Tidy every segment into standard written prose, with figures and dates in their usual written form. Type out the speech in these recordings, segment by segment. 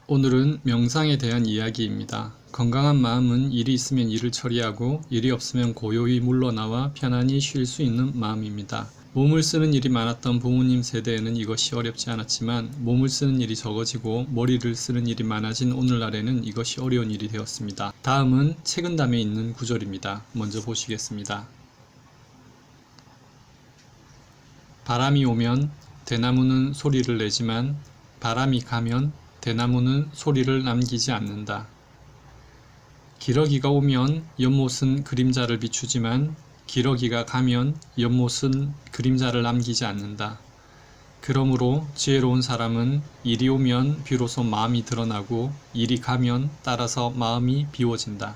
오늘은 명상에 대한 이야기입니다. 건강한 마음은 일이 있으면 일을 처리하고 일이 없으면 고요히 물러나와 편안히 쉴 수 있는 마음입니다. 몸을 쓰는 일이 많았던 부모님 세대에는 이것이 어렵지 않았지만 몸을 쓰는 일이 적어지고 머리를 쓰는 일이 많아진 오늘날에는 이것이 어려운 일이 되었습니다. 다음은 책은담에 있는 구절입니다. 먼저 보시겠습니다. 바람이 오면 대나무는 소리를 내지만 바람이 가면 대나무는 소리를 남기지 않는다. 기러기가 오면 연못은 그림자를 비추지만 기러기가 가면 연못은 그림자를 남기지 않는다. 그러므로 지혜로운 사람은 일이 오면 비로소 마음이 드러나고 일이 가면 따라서 마음이 비워진다.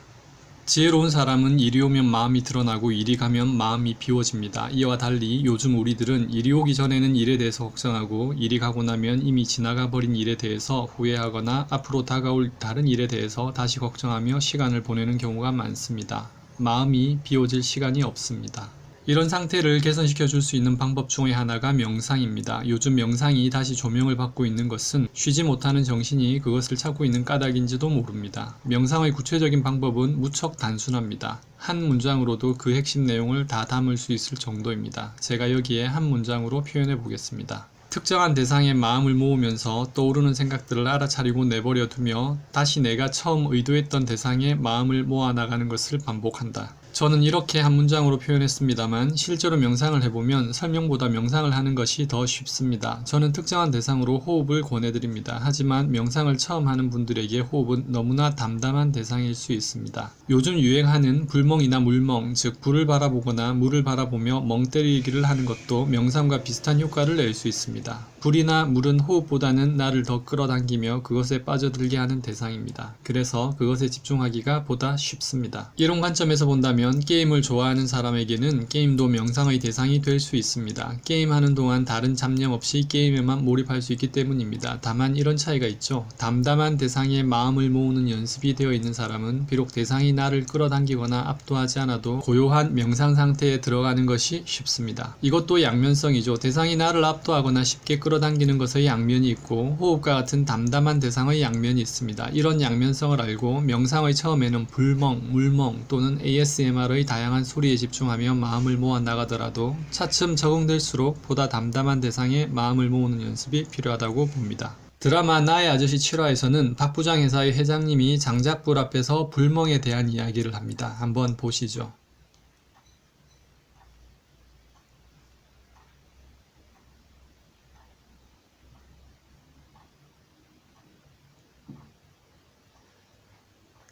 지혜로운 사람은 일이 오면 마음이 드러나고 일이 가면 마음이 비워집니다. 이와 달리 요즘 우리들은 일이 오기 전에는 일에 대해서 걱정하고 일이 가고 나면 이미 지나가 버린 일에 대해서 후회하거나 앞으로 다가올 다른 일에 대해서 다시 걱정하며 시간을 보내는 경우가 많습니다. 마음이 비워질 시간이 없습니다. 이런 상태를 개선시켜 줄 수 있는 방법 중에 하나가 명상입니다. 요즘 명상이 다시 조명을 받고 있는 것은 쉬지 못하는 정신이 그것을 찾고 있는 까닭인지도 모릅니다. 명상의 구체적인 방법은 무척 단순합니다. 한 문장으로도 그 핵심 내용을 다 담을 수 있을 정도입니다. 제가 여기에 한 문장으로 표현해 보겠습니다. 특정한 대상에 마음을 모으면서 떠오르는 생각들을 알아차리고 내버려 두며 다시 내가 처음 의도했던 대상에 마음을 모아나가는 것을 반복한다. 저는 이렇게 한 문장으로 표현했습니다만 실제로 명상을 해보면 설명보다 명상을 하는 것이 더 쉽습니다. 저는 특정한 대상으로 호흡을 권해드립니다. 하지만 명상을 처음 하는 분들에게 호흡은 너무나 담담한 대상일 수 있습니다. 요즘 유행하는 불멍이나 물멍, 즉 불을 바라보거나 물을 바라보며 멍 때리기를 하는 것도 명상과 비슷한 효과를 낼 수 있습니다. 불이나 물은 호흡보다는 나를 더 끌어당기며 그것에 빠져들게 하는 대상입니다. 그래서 그것에 집중하기가 보다 쉽습니다. 이런 관점에서 본다면 게임을 좋아하는 사람에게는 게임도 명상의 대상이 될 수 있습니다. 게임하는 동안 다른 잡념 없이 게임에만 몰입할 수 있기 때문입니다. 다만 이런 차이가 있죠. 담담한 대상에 마음을 모으는 연습이 되어 있는 사람은 비록 대상이 나를 끌어당기거나 압도하지 않아도 고요한 명상 상태에 들어가는 것이 쉽습니다. 이것도 양면성이죠. 대상이 나를 압도하거나 쉽게 끌어당기는 것의 양면이 있고 호흡과 같은 담담한 대상의 양면이 있습니다. 이런 양면성을 알고 명상의 처음에는 불멍, 물멍 또는 ASMR의 다양한 소리에 집중하며 마음을 모아 나가더라도 차츰 적응될수록 보다 담담한 대상에 마음을 모으는 연습이 필요하다고 봅니다. 드라마 나의 아저씨 7화에서는 박부장 회사의 회장님이 장작불 앞에서 불멍에 대한 이야기를 합니다. 한번 보시죠.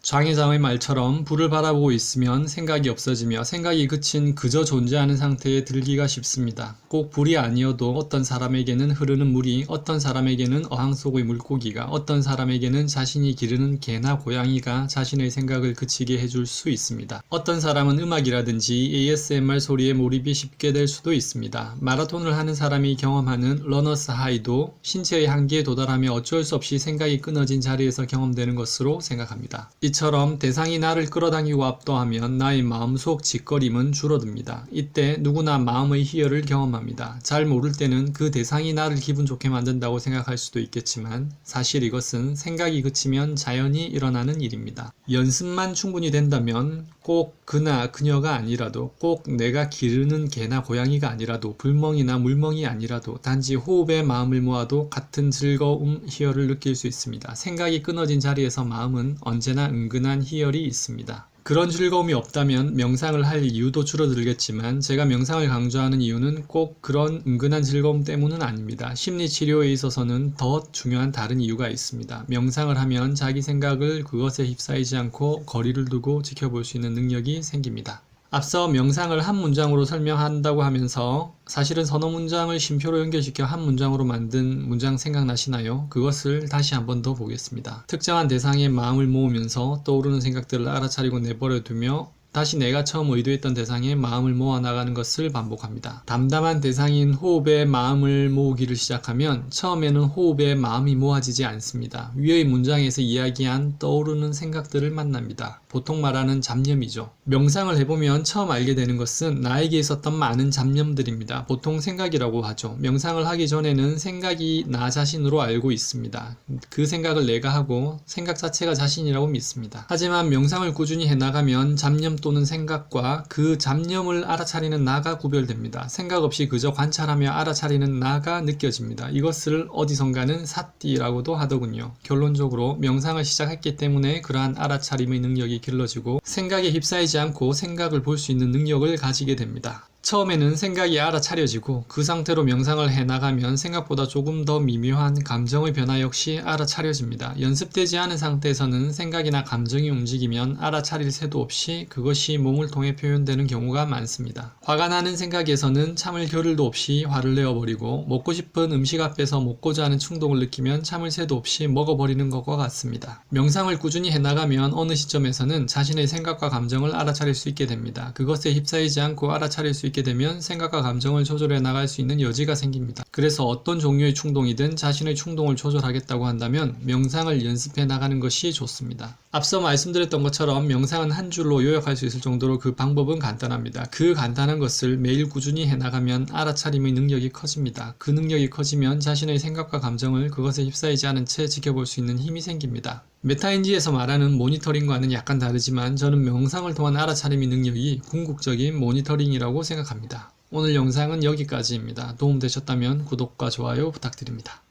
장 회장의 말처럼 불을 바라보고 있으면 생각이 없어지며 생각이 그친 그저 존재하는 상태에 들기가 쉽습니다. 꼭 불이 아니어도 어떤 사람에게는 흐르는 물이, 어떤 사람에게는 어항 속의 물고기가, 어떤 사람에게는 자신이 기르는 개나 고양이가 자신의 생각을 그치게 해줄 수 있습니다. 어떤 사람은 음악이라든지 ASMR 소리에 몰입이 쉽게 될 수도 있습니다. 마라톤을 하는 사람이 경험하는 러너스 하이도 신체의 한계에 도달하며 어쩔 수 없이 생각이 끊어진 자리에서 경험되는 것으로 생각합니다. 이처럼 대상이 나를 끌어당기고 압도하면 나의 마음속 짓거림은 줄어듭니다. 이때 누구나 마음의 희열을 경험합니다. 잘 모를 때는 그 대상이 나를 기분 좋게 만든다고 생각할 수도 있겠지만 사실 이것은 생각이 그치면 자연히 일어나는 일입니다. 연습만 충분히 된다면 꼭 그나 그녀가 아니라도 꼭 내가 기르는 개나 고양이가 아니라도 불멍이나 물멍이 아니라도 단지 호흡에 마음을 모아도 같은 즐거움, 희열을 느낄 수 있습니다. 생각이 끊어진 자리에서 마음은 언제나 은근한 희열이 있습니다. 그런 즐거움이 없다면 명상을 할 이유도 줄어들겠지만 제가 명상을 강조하는 이유는 꼭 그런 은근한 즐거움 때문은 아닙니다. 심리치료에 있어서는 더 중요한 다른 이유가 있습니다. 명상을 하면 자기 생각을 그것에 휩싸이지 않고 거리를 두고 지켜볼 수 있는 능력이 생깁니다. 앞서 명상을 한 문장으로 설명한다고 하면서 사실은 서너 문장을 쉼표로 연결시켜 한 문장으로 만든 문장 생각나시나요? 그것을 다시 한 번 더 보겠습니다. 특정한 대상에 마음을 모으면서 떠오르는 생각들을 알아차리고 내버려두며 다시 내가 처음 의도했던 대상에 마음을 모아 나가는 것을 반복합니다. 담담한 대상인 호흡에 마음을 모으기를 시작하면 처음에는 호흡에 마음이 모아지지 않습니다. 위의 문장에서 이야기한 떠오르는 생각들을 만납니다. 보통 말하는 잡념이죠. 명상을 해보면 처음 알게 되는 것은 나에게 있었던 많은 잡념들입니다. 보통 생각이라고 하죠. 명상을 하기 전에는 생각이 나 자신으로 알고 있습니다. 그 생각을 내가 하고 생각 자체가 자신이라고 믿습니다. 하지만 명상을 꾸준히 해나가면 잡념 또는 생각과 그 잡념을 알아차리는 나가 구별됩니다. 생각 없이 그저 관찰하며 알아차리는 나가 느껴집니다. 이것을 어디선가는 사띠라고도 하더군요. 결론적으로 명상을 시작했기 때문에 그러한 알아차림의 능력이 길러지고 생각에 휩싸이지 않고 생각을 볼 수 있는 능력을 가지게 됩니다. 처음에는 생각이 알아차려지고 그 상태로 명상을 해나가면 생각보다 조금 더 미묘한 감정의 변화 역시 알아차려집니다. 연습되지 않은 상태에서는 생각이나 감정이 움직이면 알아차릴 새도 없이 그것이 몸을 통해 표현되는 경우가 많습니다. 화가 나는 생각에서는 참을 겨를도 없이 화를 내어버리고 먹고 싶은 음식 앞에서 먹고자 하는 충동을 느끼면 참을 새도 없이 먹어버리는 것과 같습니다. 명상을 꾸준히 해나가면 어느 시점에서는 자신의 생각과 감정을 알아차릴 수 있게 됩니다. 그것에 휩싸이지 않고 알아차릴 수 있게 되면 생각과 감정을 조절해 나갈 수 있는 여지가 생깁니다. 그래서 어떤 종류의 충동이든 자신의 충동을 조절하겠다고 한다면 명상을 연습해 나가는 것이 좋습니다. 앞서 말씀드렸던 것처럼 명상은 한 줄로 요약할 수 있을 정도로 그 방법은 간단합니다. 그 간단한 것을 매일 꾸준히 해나가면 알아차림의 능력이 커집니다. 그 능력이 커지면 자신의 생각과 감정을 그것에 휩싸이지 않은 채 지켜볼 수 있는 힘이 생깁니다. 메타인지에서 말하는 모니터링과는 약간 다르지만 저는 명상을 통한 알아차림의 능력이 궁극적인 모니터링이라고 생각합니다. 오늘 영상은 여기까지입니다. 도움되셨다면 구독과 좋아요 부탁드립니다.